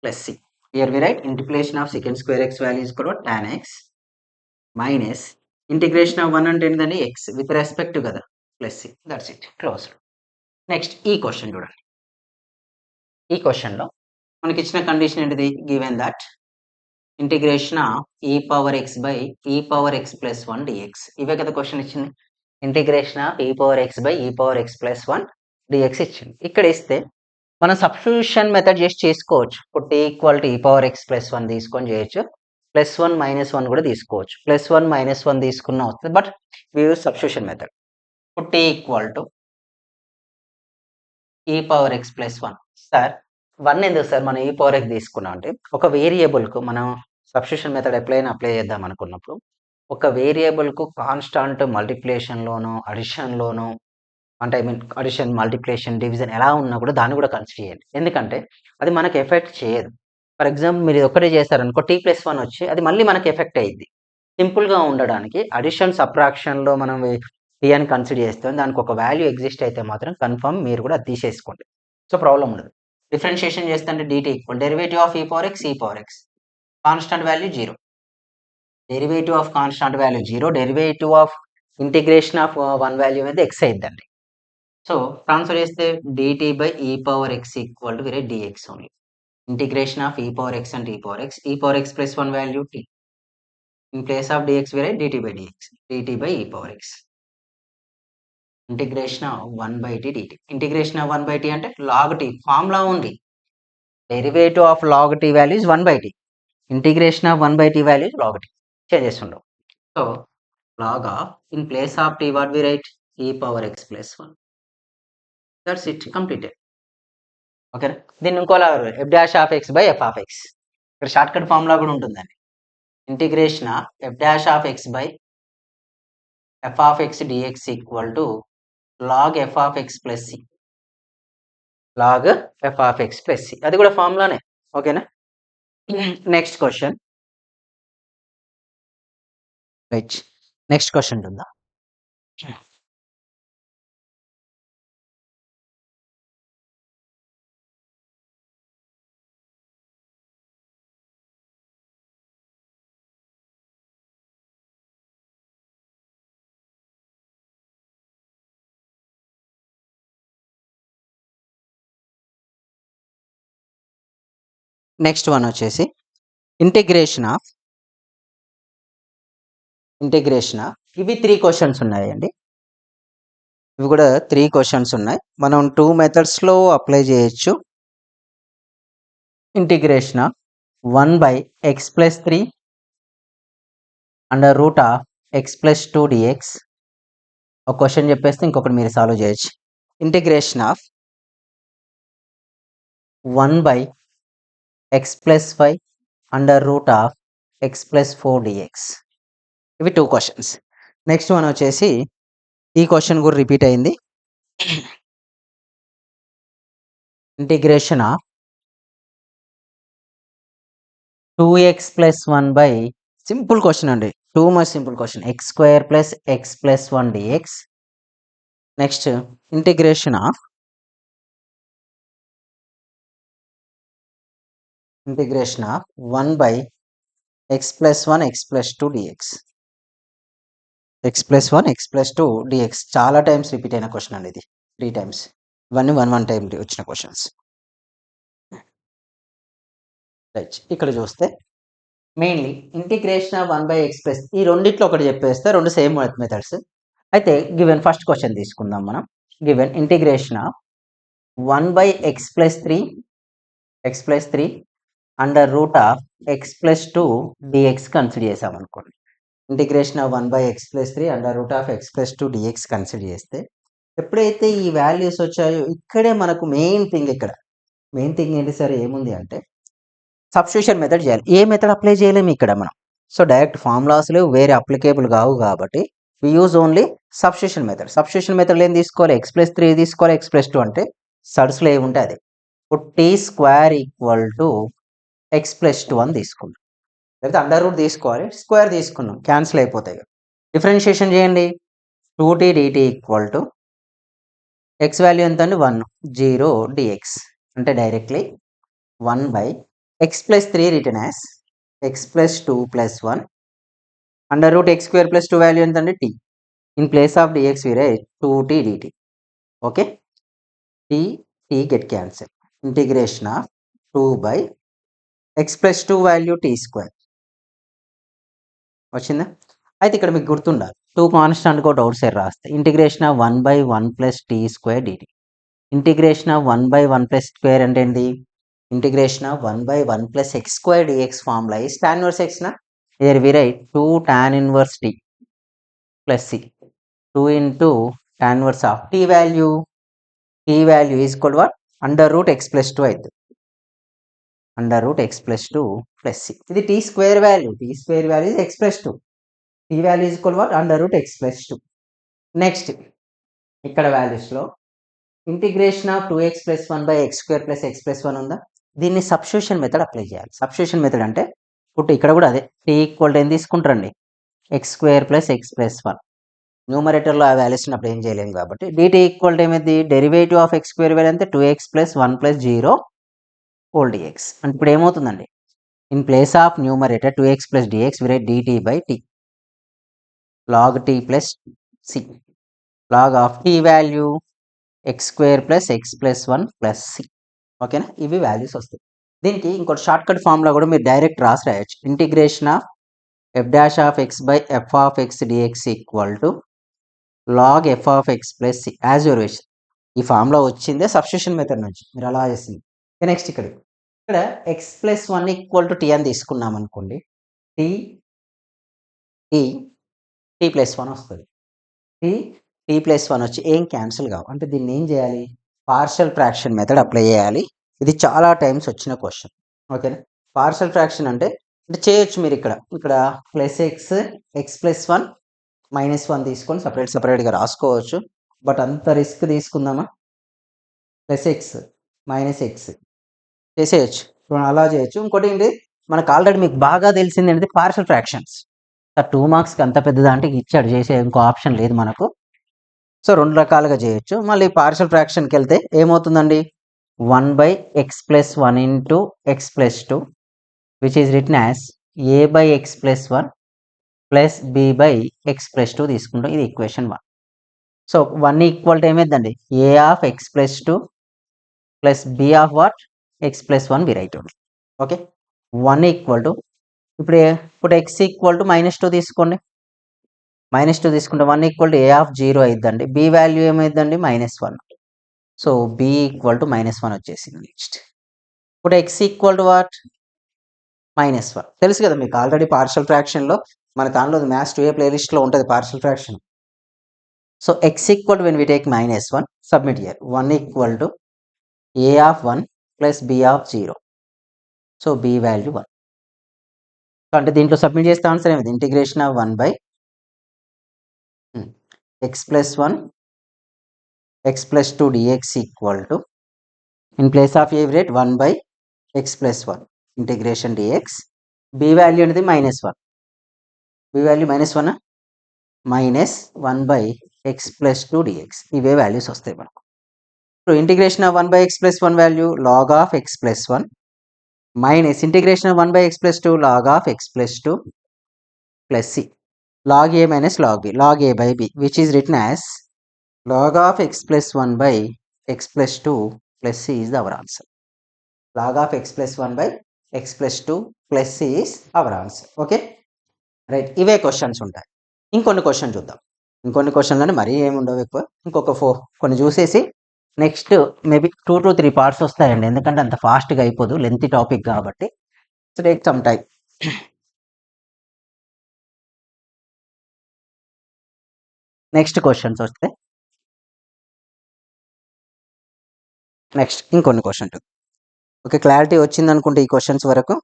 plus c. Here we write integration of secant square x value is equal to tan x minus integration of 1 అంటే ఏంటండి x with respect to కదా plus c. That's it. Closed. Next ఈ question చూడండి. ఈ క్వశ్చన్లో మనకి ఇచ్చిన condition ఏంటిది? Given that integration of e power x by e power x plus 1 dx. ఇవే కదా క్వశ్చన్ ఇచ్చింది. Integration of e power x by e power x plus 1 dx ఇచ్చింది. ఇక్కడ ఇస్తే మనం సబ్స్టిట్యూషన్ మెథడ్ చేసి చేసుకోవచ్చు. ఇప్పుడు t equal to e power x plus 1 తీసుకొని చేయొచ్చు. ప్లస్ 1 మైనస్ 1 కూడా తీసుకోవచ్చు. ప్లస్ 1 మైనస్ 1 తీసుకున్నా వస్తుంది. But we use substitution method. ఇప్పుడు t equal to e power x plus 1. Sir 1 ఎందుకు సార్ మనం e పవర్ x తీసుకున్నాం అంటే ఒక వేరియబుల్కు మనం సబ్స్టిట్యూషన్ మెథడ్ అప్లై చేద్దాం అనుకున్నప్పుడు ఒక వేరియబుల్కు కాన్స్టాంట్ మల్టిప్లికేషన్లోనో అడిషన్లోనో అంటే I mean addition multiplication division ఎలా ఉన్నా కూడా దాన్ని కూడా కన్సిడర్ చేయండి. ఎందుకంటే అది మనకు ఎఫెక్ట్ చేయదు. ఫర్ ఎగ్జాంపుల్ మీరు ఒకటే చేశారనుకో t+1 వచ్చి అది మళ్ళీ మనకి ఎఫెక్ట్ అయ్యిద్ది. సింపుల్గా ఉండడానికి అడిషన్ సబ్ట్రాక్షన్లో మనం t అని కన్సిడర్ చేస్తాం. దానికి ఒక వాల్యూ ఎగ్జిస్ట్ అయితే మాత్రం కన్ఫర్మ్ మీరు కూడా అది తీసేసుకోండి. సో ప్రాబ్లం ఉండదు. డిఫరెన్షియేషన్ చేస్తే dt equal derivative of e power x constant value 0. Derivative of constant value 0. Derivative of integration of 1 value అనేది x అయిద్దండి. సో ట్రాన్స్ఫర్ చేస్తే dt by e power x equal to వేరే dx only. Integration of e power x అంటే e power x plus 1 value t. In place of dx వేరే dt by dx. dt by e power x. Integration of 1/t dt. Integration of 1/t అంటే log t formula ఉంది. Derivative of log t value is 1/t. Integration of 1/t value is log t. Changes ఉండవు. So log of in place of t what we write e power x plus 1. That's it, completed. ఓకేనా? దీన్ని ఇంకోలా f dash of x by f of x. ఇక్కడ shortcut formula కూడా ఉంటుందండి. Integration of f dash of x by f of x dx equal to log f of x plus c. log f of x plus c. అది కూడా ఫార్ములానే. ఓకేనా? Next question. Right, next question ఉందా? Next one వచ్చేసి integration of ఇవి 3 questions ఉన్నాయండి. ఇవి కూడా 3 questions ఉన్నాయి. మనం 2 మెథడ్స్లో అప్లై చేయొచ్చు. Integration of 1/x plus 3 under root of x plus 2 dx. ఒక క్వశ్చన్ చెప్పేస్తే ఇంకొకటి మీరు సాల్వ్ చేయొచ్చు. Integration of 1/x plus 5 under root of x plus 4 dx. ఇవి 2 క్వశ్చన్స్. నెక్స్ట్ వన్ వచ్చేసి ఈ క్వశ్చన్ కూడా రిపీట్ అయింది. Integration of 2x plus 1 by simple question అండి, too much simple question, x² plus x plus 1 dx. Next integration of 1/x plus 1 x plus 2 dx. x plus 1 x plus 2 dx చాలా times repeat అయిన question అండి. ఇది 3 times. ఇవన్నీ 1 time వచ్చిన questions. Right, ఇక్కడ చూస్తే mainly integration of 1/x plus ఈ రెండిట్లో ఒకటి చెప్పేస్తే రెండు సేమ్ మెథడ్స్. అయితే గివెన్ ఫస్ట్ క్వశ్చన్ తీసుకుందాం మనం. Given integration of 1/x plus 3 under root of x plus 2 dx consider చేసాం అనుకోండి. Integration of 1/x plus 3 under root of x plus 2 dx consider చేస్తే ఎప్పుడైతే ఈ వాల్యూస్ వచ్చాయో ఇక్కడే మనకు మెయిన్ థింగ్ ఏంటి సార్ ఏముంది అంటే సబ్స్టిట్యూషన్ మెథడ్ చేయాలి. ఏ మెథడ్ అప్లై చేయలేము ఇక్కడ మనం. సో డైరెక్ట్ ఫార్ములాస్ వేరే అప్లికేబుల్ కావు కాబట్టి we use only substitution method. Substitution మెథడ్లో ఏం తీసుకోవాలి? x+3 తీసుకోవాలి, x+2 అంటే సర్డ్స్లో ఏముంటే అది. ఇప్పుడు t² = x+2 అని తీసుకుంటాం. లేకపోతే అండర్ రూట్ తీసుకోవాలి, స్క్వేర్ తీసుకున్నాం, క్యాన్సిల్ అయిపోతాయి కదా. డిఫరెన్షియేషన్ చేయండి. 2t dt x వాల్యూ ఎంత అండి? 1, 0 dx అంటే directly 1/x+3 return as x+2 + 1 under root x² + 2 value ఎంత అండి? t. In place of dx we write 2t dt. Okay, t get cancel. Integration of 2/x+2 value t² వచ్చిందా? అయితే ఇక్కడ మీకు గుర్తుండాలి, 2 కాన్స్టాంట్ కూడా అవుట్ సైడ్ రాస్తే integration of 1/1 + t² dt. Integration of 1/1 + square అంటే ఏంటి? Integration of 1/1 + x² dx formula is tan inverse x na. Here we write 2 tan inverse t plus c. 2 into tan inverse of t value. T value is equal to what? Under root x+2 అయితే under root x+2 plus c. ఇది t square value. T square value is x+2. T value is equal to what? Under root x+2. Next ఇక్కడ వాల్యూస్లో integration of 2x + 1/x² + x+1 ఉందా? దీన్ని substitution method apply చేయాలి. Substitution method అంటే ఇప్పుడు ఇక్కడ కూడా అదే t ఈక్వల్ టు ఏం తీసుకుంటారండి? x² + x+1. న్యూమరేటర్లో ఆ వాల్యూస్ ఉన్నప్పుడు ఏం చేయలేము కాబట్టి dt ఈక్వల్ టు ఏమైంది? డెరివేటివ్ ఆఫ్ x² వాల్యూ అంటే 2x + 1 + 0 whole dx. అంటే ఇప్పుడు ఏమవుతుందండి? In place of numerator 2x + dx we write dt/t log t + c. log of t value x² + x+1 + c. ఓకేనా? ఇవి వాల్యూస్ వస్తాయి. దీనికి ఇంకోటి షార్ట్ కట్ ఫార్ములా కూడా మీరు డైరెక్ట్ రాసి రాయొచ్చు. Integration of f'(f(x) dx log f(x + c) as your wish. ఈ ఫార్ములా వచ్చిందే సబ్స్టిట్యూషన్ మెథడ్ నుంచి, మీరు అలా చేసింది. నెక్స్ట్ ఇక్కడ x+1 = t అని తీసుకున్నాం అనుకోండి. t +1 వస్తుంది. t +1 వచ్చి ఏం క్యాన్సిల్ కావు. అంటే దీన్ని ఏం చేయాలి? పార్షియల్ ఫ్రాక్షన్ మెథడ్ అప్లై చేయాలి. ఇది చాలా టైమ్స్ వచ్చిన క్వశ్చన్. ఓకేనా? పార్షియల్ ఫ్రాక్షన్ అంటే చేయొచ్చు మీరు ఇక్కడ x+1 -1 తీసుకొని సపరేట్గా రాసుకోవచ్చు. బట్ అంత రిస్క్ తీసుకుందామా? +x -x చేసేయచ్చు, అలా చేయొచ్చు. ఇంకోటి ఏంటి, మనకు ఆల్రెడీ మీకు బాగా తెలిసింది ఏంటి? Partial fractions. 2 మార్క్స్కి అంత పెద్దదా అంటే ఇచ్చాడు, చేసే ఇంకో ఆప్షన్ లేదు మనకు. సో 2 రకాలుగా చేయొచ్చు. మళ్ళీ పార్షియల్ ఫ్రాక్షన్కి వెళ్తే ఏమవుతుందండి? 1/x+1 × x+2 which is written as a/x+1 plus b/x+2 తీసుకుంటాం. ఇది ఈక్వేషన్ 1. సో 1 ఈక్వల్ టు ఏమైందండి? a(x+2) plus b(what? x+1) we write only. Okay, 1 equal to ఇప్పుడు x ఈక్వల్ టు -2 తీసుకోండి. -2 తీసుకుంటే 1 ఈక్వల్ టు a(0) అయిద్దండి. b వాల్యూ ఏమైందండి? -1. So b equal to -1 వచ్చేసింది. Next ఇప్పుడు x ఈక్వల్ టు వాట్? -1. తెలుసు కదా మీకు ఆల్రెడీ పార్షియల్ ఫ్రాక్షన్లో మన దానిలో మ్యాథ్స్ 2A ప్లేలిస్ట్లో ఉంటుంది partial fraction. So x equal to when we take -1 submit here 1 equal to a(1) plus b(0). So b value 1. అంటే దీంట్లో సబ్మిట్ చేస్తే ఆన్సర్ ఏమిటి? Integration of 1/x+1 x+2 dx equal to in place of a rate 1/x+1 integration dx. b value అనేది -1. b value -1 -1/x+2 dx. ఇవే values వస్తాయి మనకు. So integration of 1/x+1 value log of x+1 minus integration of 1/x+2 log of x+2 plus c log a minus log b log a/b which is written as log of x+1/x+2 plus c is our answer. log of x+1/x+2 plus c is our answer. Okay right, ఇవే questions ఉంటాయి. ఇంకొన్ని question చూద్దాం. ఇంకొన్ని క్వశ్చన్లు మరీ ఏమి ఉండవు ఎక్కువ. ఇంకొక 4 కొన్ని చూసేసి నెక్స్ట్ మేబీ 2 to 3 పార్ట్స్ వస్తాయండి, ఎందుకంటే అంత ఫాస్ట్గా అయిపోదు, లెంతీ టాపిక్ కాబట్టి. So take some time. Next questions వస్తే నెక్స్ట్ ఇంకొన్ని క్వశ్చన్. ఓకే, క్లారిటీ వచ్చింది అనుకుంటే ఈ క్వశ్చన్స్ వరకు.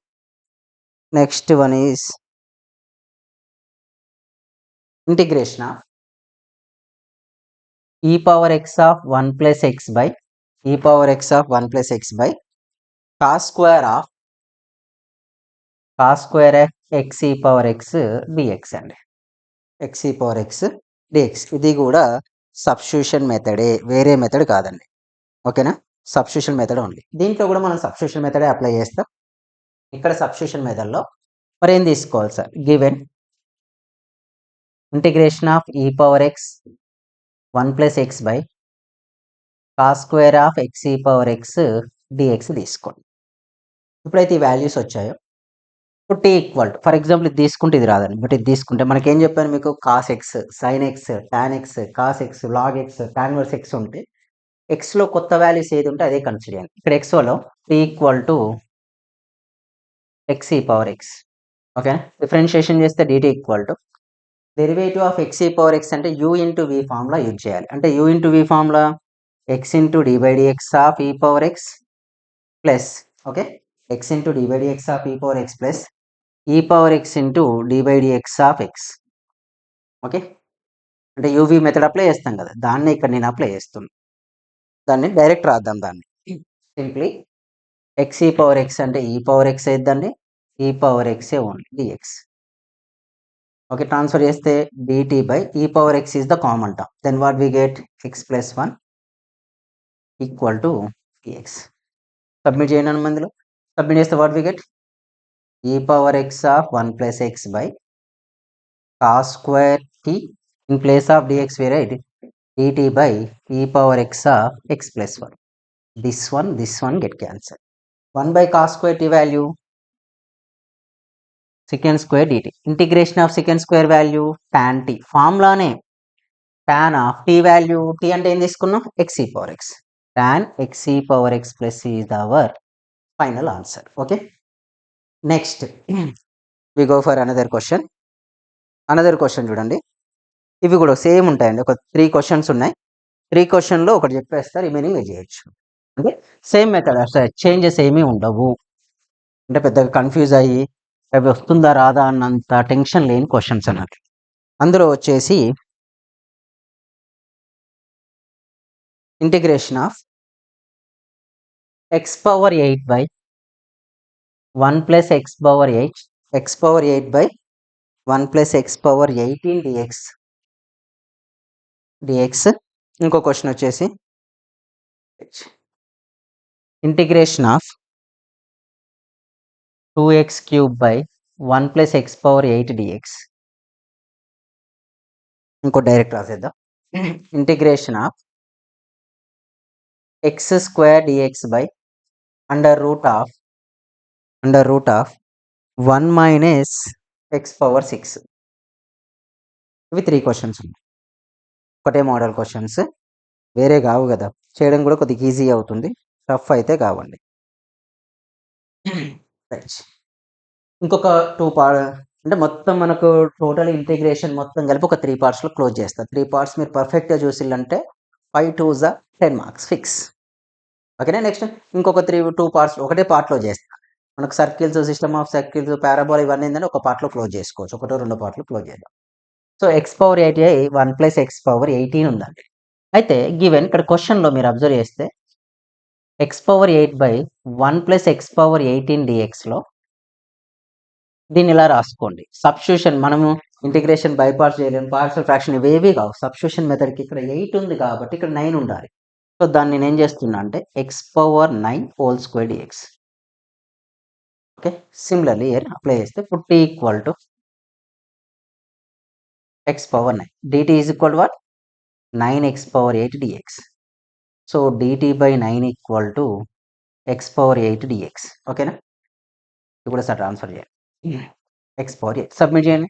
Next one is integration of e power x of 1 plus x by e power x of 1 plus x by cos square of x e power x dx అండి. x e power x dx ఇది కూడా substitution మెథడే, వేరే method కాదండి. ఓకేనా, substitution method only. దీంట్లో కూడా మనం substitution మెథడే apply చేస్తాం. ఇక్కడ సబ్స్టిట్యూషన్ మెథడ్లో మరి ఏం తీసుకోవాలి sir? Given integration of e power x 1 plus x by cos square of x e power x dx తీసుకోండి. ఇప్పుడైతే ఈ వాల్యూస్ వచ్చాయో ఇప్పుడు t equal to, for example ఇది తీసుకుంటే ఇది రాదండి, బట్ ఇది తీసుకుంటే మనకి ఏం చెప్పాను మీకు, cos x, sine x, tan x, cos x, log x, tan inverse x ఉంటే ఎక్స్లో కొత్త వాల్యూస్ ఏది ఉంటే అదే కన్సిడర్ చేయండి. ఇక్కడ ఎక్స్లో t equal to x e power x. ఓకేనా, డిఫరెన్షియేషన్ చేస్తే dt equal to derivative of x e power x అంటే u into v formula use చేయాలి. అంటే u into v formula x into d by dx of e power x plus, okay, x into d by dx of e power x plus e power x into d by dx of x. Okay, అంటే UV method apply చేస్తాం కదా, దాన్ని ఇక్కడ నేను apply చేస్తున్నాను. దాన్ని direct రాద్దాం. దాన్ని simply x e power x అంటే ఈ పవర్ ఎక్స్ అయిద్దండి, ఈ పవర్ ఎక్సే ఓన్లీ డిఎక్స్. ఓకే, ట్రాన్స్ఫర్ చేస్తే dt by e power x is the common term, then what we get x plus 1 equal to dx. Submit చేయండి మందిలో. Submit చేస్తే what we get e power x of 1 plus x by cos square t in place of dx we write dt by e power x of x plus 1. This one get cancelled. 1 by cos square t value secant square dt. Integration of secant square value tan t. Formula ne tan of t value t ante em తీసుకున్నాం x e power x. Tan x e power x plus c is our final answer. Okay. Next we go for another question. Another question చూడండి. ఇవి కూడా same ఉంటాయండి. ఒక 3 questions ఉన్నాయి. 3 క్వశ్చన్లో ఒకటి చెప్పేస్తారు, రిమైనింగ్ మీరు చేయొచ్చు. అంటే సేమ్ మెథడ్, అసలు చేంజెస్ ఏమీ ఉండవు. అంటే పెద్దగా కన్ఫ్యూజ్ అయ్యి అవి వస్తుందా రాదా అన్నంత టెన్షన్ లేని క్వశ్చన్స్ అన్నట్లు. అందులో వచ్చేసి integration of x power 8 by 1 plus x power 8 x power 8 by 1 plus x power 18 dx. ఇంకో క్వశ్చన్ వచ్చేసి integration of 2x cube by 1 plus x power 8 dx. ఇంకో డైరెక్ట్ రాసేద్దాం. Integration of x square dx by under root of 1 minus x power 6. ఇవి 3 questions ఉన్నాయి. ఒకటే model questions, వేరే కావు కదా, చేయడం కూడా కొద్దిగా ఈజీ అవుతుంది, టఫ్ అయితే కావండి. రైట్, ఇంకొక 2 పార్ట్ అంటే మొత్తం మనకు టోటల్ ఇంటిగ్రేషన్ మొత్తం కలిపి ఒక 3 పార్ట్స్లో క్లోజ్ చేస్తారు. 3 పార్ట్స్ మీరు పర్ఫెక్ట్గా చూసిల్లంటే 5 2s 10 మార్క్స్ ఫిక్స్. ఓకేనా. నెక్స్ట్ ఇంకొక 2 పార్ట్స్ ఒకటే పార్ట్లో చేస్తా. మనకు సర్కిల్స్, సిస్టమ్ ఆఫ్ సర్కిల్స్, పారాబోల్ ఇవన్నీ ఏంటంటే ఒక పార్ట్లో క్లోజ్ చేసుకోవచ్చు. 1-2 పార్ట్లో క్లోజ్ చేద్దాం. So X power 8 1 plus x power 18 ఉందండి. అయితే గివెన్ ఇక్కడ క్వశ్చన్లో మీరు అబ్జర్వ్ చేస్తే X power 8 by 1 plus x power 18 డిఎక్స్లో దీన్ని ఇలా రాసుకోండి. సబ్స్టిట్యూషన్ మనము ఇంటిగ్రేషన్ బై పార్ట్స్ చేయలేము, పార్షియల్ ఫ్రాక్షన్ ఇవేవి కావు. సబ్స్టిట్యూషన్ మెథడ్కి ఇక్కడ 8 ఉంది కాబట్టి ఇక్కడ 9 ఉండాలి. సో దాన్ని నేను ఏం చేస్తున్నా అంటే x power 9 whole square dx. Okay, similarly here apply చేస్తే ఇప్పుడు t equal to x power 9 dt is equal to what 9x power 8 dx. So dt by 9 equal to x power 8 dx. ఓకేనా, ఇది కూడా సార్ ట్రాన్స్ఫర్ చేయాలి. x power 8 submit చేయండి.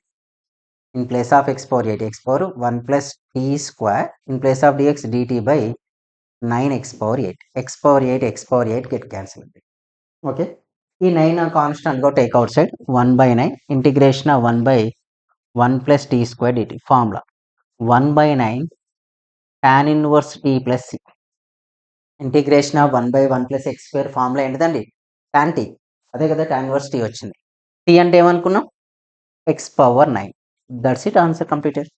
In place of x power 8 x power 1 plus t square in place of dx dt by 9x power 8 x power 8 x power 8 get cancel. Okay, ఈ 9 కాన్స్టెంట్గా take out side 1 by 9 integration of 1 by 1 plus t square dt. Formula 1 by 9 tan inverse t plus c. Integration of 1 by 1 plus x square formula ఏంటిదండి, tan t. అదే కదా tan inverse t వచ్చింది. t అంటే ఏమనుకున్నాం, x power 9. That's it, answer completed.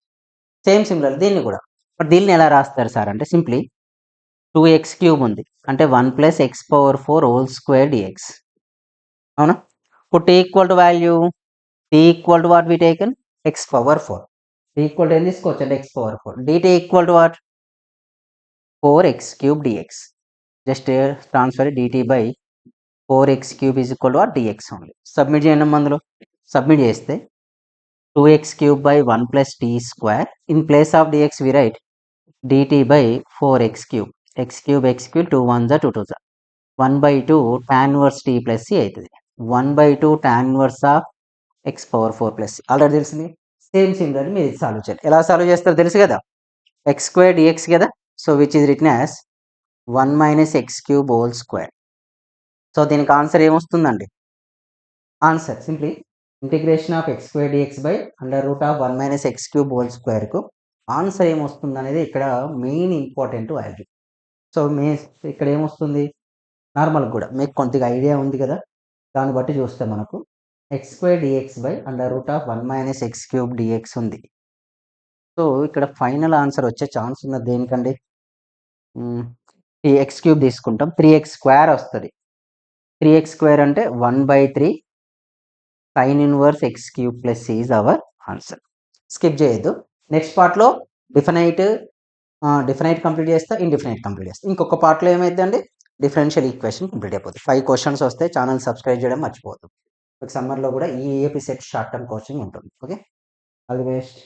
Same similar దీన్ని కూడా but దీన్ని ఎలా రాస్తారు సార్ అంటే సింప్లీ 2x³ ఉంది అంటే 1 + x⁴ హోల్ స్క్వేర్ డిఎక్స్. అవునా? ఇప్పుడు t equal to value t equal to what we taken x⁴. t equal to ఏం తీసుకోవచ్చు అంటే x⁴. dt equal to what 4x³ dx. Just transfer dt by 4x³ is equal to what dx only. Submit చేయండి అందులో. Submit చేస్తే 2x³ by 1 + t². In place of dx we write dt by 4x³. x³ 2 1 2 2 1/2 tan inverse t plus c అవుతుంది. 1/2 tan inverse of x⁴ plus c already తెలిసింది. Same similar మీరు solve చేయాలి. ఎలా solve చేస్తారో తెలుసు కదా, x² dx కదా. So which is written as 1 - x³ whole square. So దీనికి ఆన్సర్ ఏమొస్తుందండి? Answer simply integration of x² dx by √1 - x³ whole స్క్వేర్కు ఆన్సర్ ఏమొస్తుంది అనేది ఇక్కడ మెయిన్ ఇంపార్టెంట్ వాల్యూ. సో ఇక్కడ ఏమొస్తుంది నార్మల్గా కూడా మీకు కొద్దిగా ఐడియా ఉంది కదా, దాన్ని బట్టి చూస్తే మనకు x² dx by √1 - x³ dx ఉంది. సో ఇక్కడ ఫైనల్ ఆన్సర్ వచ్చే ఛాన్స్ ఉన్నది దేనికండి? x³ తీసుకుంటాం 3x² వస్తుంది. 3x² అంటే 1/3 sin inverse x³ plus c is our answer. Skip చేయొద్దు. నెక్స్ట్ పార్ట్లో డిఫినైట్ కంప్లీట్ చేస్తా, ఇండిఫినైట్ కంప్లీట్ చేస్తా. ఇంకొక పార్ట్లో ఏమైందండి డిఫరెన్షియల్ ఈక్వేషన్ కంప్లీట్ అయిపోతుంది. 5 క్వశ్చన్స్ వస్తే ఛానల్ సబ్స్క్రైబ్ చేయడం మర్చిపోవద్దు. సమ్మర్లో కూడా ఈ AP set short term coaching ఉంటుంది. Okay, all the best.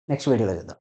Next వీడియోలో చూద్దాం.